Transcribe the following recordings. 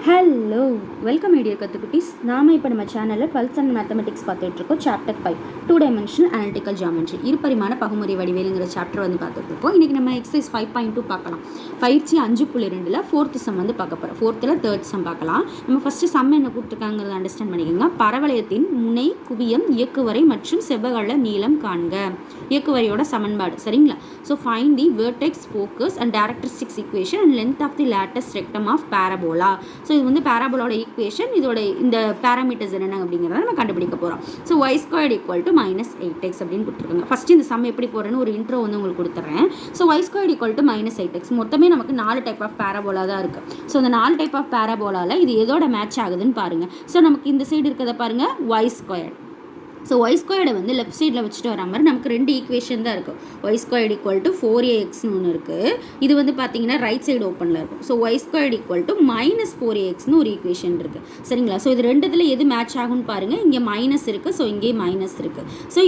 Hello, welcome media கத்துக்குட்டீஸ். நாம் இப்போ நம்ம சேனலில் 12th ஸ்டாண்டர்ட் மேத்தமெட்டிக்ஸ் பார்த்துட்ருக்கோம். சாப்டர் 5 2 டைமென்ஷனல் அனலிட்டிக்கல் ஜியாமெட்ரி, இருபரிமாண பகுமுறை வடிவேலுங்கிற சாப்டர் வந்து பார்த்துட்ருக்கோம். இன்றைக்கி நம்ம எக்ஸசைஸ் 5.2 பார்க்கலாம். பயிற்சி 5.2ல் 4th சம் வந்து பார்க்க போகிறோம். 4th 3rd சம் பார்க்கலாம். நம்ம ஃபஸ்ட்டு சம் என்ன கொடுத்துருக்காங்கிறத அண்டர்ஸ்டாண்ட் பண்ணிக்கோங்க. பரவளையத்தின் முனை, குவியம், இயக்குவரை மற்றும் செவ்வகல நீளம் காண்க. இயக்குவரையோட சமன்பாடு சரிங்களா? So find the vertex, focus and directrix equation and length of the latus rectum of parabola. So இது வந்து பேராபோலோட ஈக்குவேஷன், இதோட இந்த பேராமீட்டர்ஸ் என்னென்ன அப்படிங்கிறத நம்ம கண்டுபிடிக்க போகிறோம். ஸோ y² = -8x அப்படின்னு கொடுத்துருக்காங்க. ஃபஸ்ட்டு இந்த சம் எப்படி போகிறேன்னு ஒரு இன்ட்ரோ வந்து உங்களுக்கு கொடுத்துட்றேன். So y² = -8x. மொத்தமே நமக்கு 4 டைப் ஆஃப் பேராபோலா தான் இருக்குது. ஸோ இந்த 4 டைப் ஆஃப் பேராபோலாவில் இது எதோட மேட்ச் ஆகுதுன்னு பாருங்கள். ஸோ நமக்கு இந்த சைடு இருக்கிறத பாருங்கள், y². ஸோ y² வந்து லெஃப்ட் சைடில் வச்சுட்டு வர மாதிரி நமக்கு 2 ஈக்குவேஷன் தான் இருக்கும். y² = 4axன்னு ஒன்று இருக்குது. இது வந்து பார்த்தீங்கன்னா ரைட் சைடு ஓப்பனில் இருக்கும். ஸோ y² = -4axன்னு ஒரு ஈக்குவேஷன் இருக்குது சரிங்களா? ஸோ இது ரெண்டுத்தில் எது மேட்ச் ஆகும்னு பாருங்கள். இங்கே மைனஸ் இருக்குது, ஸோ இங்கே மைனஸ் இருக்குது. ஸோ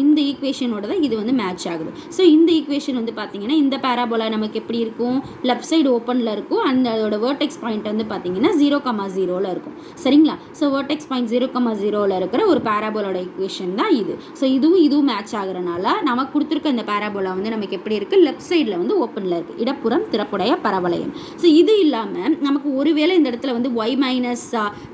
இந்த ஈக்குவேஷனோட தான் இது வந்து மேட்ச் ஆகுது. ஸோ இந்த ஈக்குவேஷன் வந்து பார்த்தீங்கன்னா இந்த பேராபோலா நமக்கு எப்படி இருக்கும், லெஃப்ட் சைடு ஓப்பனில் இருக்கும். அதோட வெர்டெக்ஸ் பாயிண்ட் வந்து பார்த்தீங்கன்னா 0,0ல் இருக்கும் சரிங்களா? ஸோ வெர்டெக்ஸ் பாயிண்ட் 0,0ல் இருக்கிற ஒரு பேராபோலோட ஈக்குவேஷன் தான் இது. ஸோ இதுவும் மேட்ச் ஆகுறனால நமக்கு கொடுத்துருக்க இந்த பேராபோலா வந்து நமக்கு எப்படி இருக்குது, லெஃப்ட் சைடில் வந்து ஓப்பனில் இருக்குது. இடப்புறம் திறப்புடைய பரவளையம். ஸோ இது இல்லாமல் நமக்கு ஒருவேளை இந்த இடத்துல வந்து y -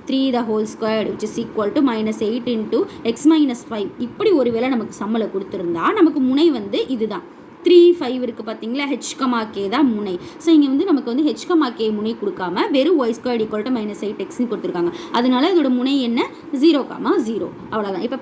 3² which is equal to -8 × x - 5 இப்படி ஒருவேளை நமக்கு சம்மலை கொடுத்துருந்தா நமக்கு முனை வந்து இதுதான் 3, 5 இருக்குது பார்த்தீங்களா, h,k தான் முனை. ஸோ இங்கே வந்து நமக்கு வந்து h,k முனை கொடுக்காம வெறும் y² = -8xன்னு கொடுத்துருக்காங்க. அதனால இதோட முனை என்ன, 0,0 அவ்வளோதான். இப்போ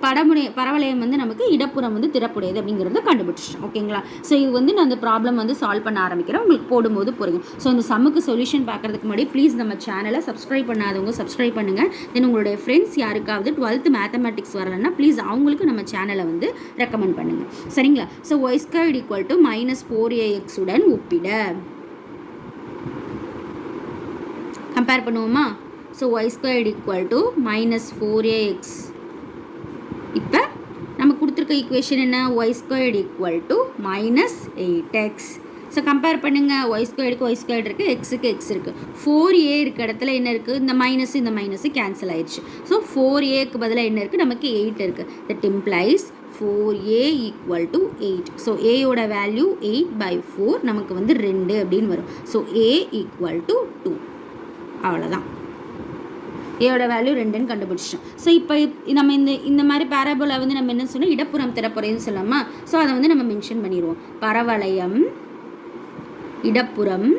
பரவளையம் வந்து நமக்கு இடப்புறம் வந்து திறப்புடையது அப்படிங்கிறத கண்டுபிடிச்சிட்டோம் ஓகேங்களா? ஸோ இது வந்து நான் அந்த ப்ராப்ளம் வந்து சால்வ் பண்ண ஆரம்பிக்கிறேன், உங்களுக்கு போடும்போது புரியும். ஸோ இந்த சம்முக்கு சொல்யூஷன் பார்க்குறதுக்கு முன்னாடி ப்ளீஸ் நம்ம சேனலை சப்ஸ்கிரைப் பண்ணாதவங்க சப்ஸ்கிரைப் பண்ணுங்கள். தென் உங்களுடைய ஃப்ரெண்ட்ஸ் யாருக்காவது 12th மேத்தமெட்டிக்ஸ் வரலன்னா ப்ளீஸ் அவங்களுக்கு நம்ம சேனலை வந்து ரெக்கமெண்ட் பண்ணுங்கள் சரிங்களா? ஸோ y² = -4ax உடன் ஒப்பிட கம்பேர் பண்ணுவோமா? So y² = -4ax. இப்போ நம்ம கொடுத்துருக்க ஈக்குவேஷன் என்ன, y² = -8x. ஸோ கம்பேர் பண்ணுங்கள். y² y² இருக்குது, எக்ஸுக்கு எக்ஸ் இருக்குது. 4a இருக்க இடத்துல என்ன இருக்குது, இந்த மைனஸு கேன்சல் ஆயிடுச்சு. ஸோ 4aக்கு பதிலாக என்ன இருக்குது, நமக்கு 8 இருக்குது. That implies 4a = 8. ஸோ ஏயோட வேல்யூ 8/4 நமக்கு வந்து 2 அப்படின்னு வரும். ஸோ a = 2 அவ்வளோதான். ஏயோட வேல்யூ 2ன்னு கண்டுபிடிச்சிட்டோம். ஸோ இப்போ நம்ம இந்த மாதிரி பேராபோலா வந்து நம்ம என்ன சொன்னோம், இடப்புறம் திறப்புறைன்னு சொல்லாமா? ஸோ அதை வந்து நம்ம மென்ஷன் பண்ணிடுவோம். பரவளையம் இடப்புறம்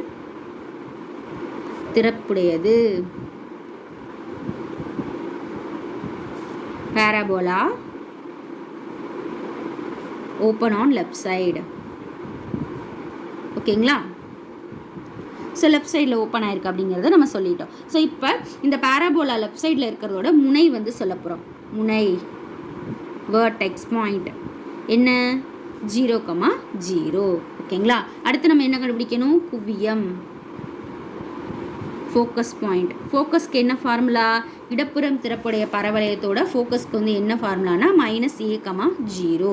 திறப்புடையது. Parabola open on left side ஓகேங்களா? ஸோ லெஃப்ட் சைடில் ஓப்பன் ஆயிருக்கு அப்படிங்கிறத நம்ம சொல்லிட்டோம். ஸோ இப்போ இந்த பேராபோலா லெஃப்ட் சைடில் இருக்கிறதோட முனை வந்து சொல்ல போகிறோம். முனை வெர்டெக்ஸ் பாயிண்ட் என்ன, 0,0 ஓகேங்களா? அடுத்து நம்ம என்ன கண்டுபிடிக்கணும், குவியம் ஃபோக்கஸ் பாயிண்ட். ஃபோக்கஸ்க்கு என்ன ஃபார்முலா, இடப்புறம் திறப்புடைய பரவளையத்தோட ஃபோக்கஸ்க்கு வந்து என்ன ஃபார்முலானா -a,0.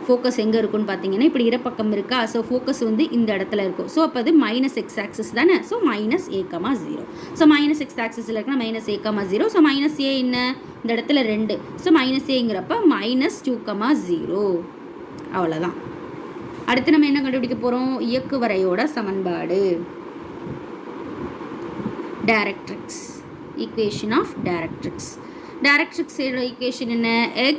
ஃபோக்கஸ் எங்கே இருக்குன்னு பார்த்தீங்கன்னா இப்படி இடப்பக்கம் இருக்கா. ஸோ ஃபோக்கஸ் வந்து இந்த இடத்துல இருக்கும். ஸோ அப்போ அது -x ஆக்சிஸ் தானே. So -a,0. ஸோ -x ஆக்சிஸில் இருக்குன்னா -a,0. ஸோ -a என்ன, இந்த இடத்துல 2. ஸோ -aங்கிறப்ப -2,0 அவ்வளோதான். அடுத்து நம்ம என்ன கண்டுபிடிக்க போகிறோம், இயக்குவரையோட சமன்பாடு, டைரக்ட்ரிக்ஸ், ஈக்குவேஷன் ஆஃப் டைரக்ட்ரிக்ஸ். டைரக்ட்ரிக்ஸோட ஈக்குவேஷன் என்ன, x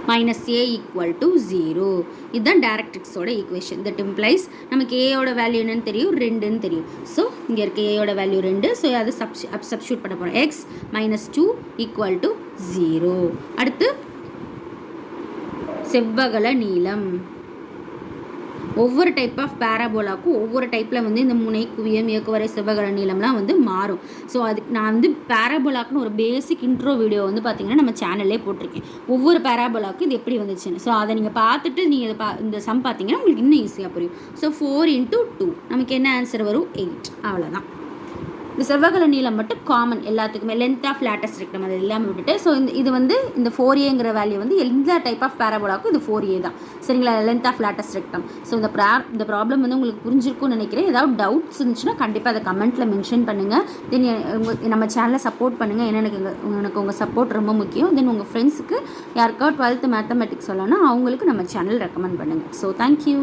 - a = 0. இதுதான் டைரக்ட்ரிக்ஸோட ஈக்குவேஷன். தட் இம்ப்ளைஸ் நமக்கு ஏயோட வேல்யூ என்னன்னு தெரியும், 2ன்னு தெரியும். ஸோ இங்கே இருக்க ஏயோட வேல்யூ 2. ஸோ அதை சப்ஸ்டியூட் பண்ண போகிறோம். x - 2 = 0. அடுத்து செவ்வகல நீளம். ஒவ்வொரு டைப் ஆஃப் பேராபோலாக்கும் ஒவ்வொரு டைப்பில் வந்து இந்த முனை, குவியம், இயக்குவரை, செவ்வகல நீளம்லாம் வந்து மாறும். ஸோ அதுக்கு நான் வந்து பேராபோலாக்குன்னு ஒரு பேசிக் இன்ட்ரோ வீடியோ வந்து பார்த்தீங்கன்னா நம்ம சேனல்லே போட்டிருக்கேன். ஒவ்வொரு பேராபோலாவுக்கும் இது எப்படி வந்துச்சுன்னு. ஸோ அதை நீங்கள் பார்த்துட்டு நீங்கள் இந்த சம் பார்த்தீங்கன்னா உங்களுக்கு இன்னும் ஈஸியாக புரியும். ஸோ 4 × 2 நமக்கு என்ன ஆன்சர் வரும், 8 அவ்வளோதான். இந்த செவ்வகல நீளம் மட்டும் காமன் எல்லாத்துக்குமே, லென்த் ஆஃப் லேட்டஸ்ட் ரெக்டம் அது இல்லாமல் விட்டுட்டு, ஸோ இது வந்து இந்த 4aங்கிற வேல்யூ வந்து எல்லா டைப் ஆஃப் பேரபோலாவுக்கும் இது 4a தான். சரிங்களா, length of latest rectum. So இந்த ப்ராப்ளம் வந்து உங்களுக்கு புரிஞ்சிருக்கும்னு நினைக்கிறேன். ஏதாவது டவுட்ஸ் இருந்துச்சுன்னா கண்டிப்பாக அதை கமெண்ட்டில் மென்ஷன் பண்ணுங்கள். தென் நம்ம சேனலை சப்போர்ட் பண்ணுங்கள். ஏன்னா எனக்கு உங்கள் சப்போர்ட் ரொம்ப முக்கியம். தென் உங்கள் ஃப்ரெண்ட்ஸுக்கு யாருக்காவது 12th மேத்தமெட்டிக்ஸ் சொல்லணும்னா அவங்களுக்கு நம்ம சேனல் ரெக்கமெண்ட் பண்ணுங்கள். So thank you.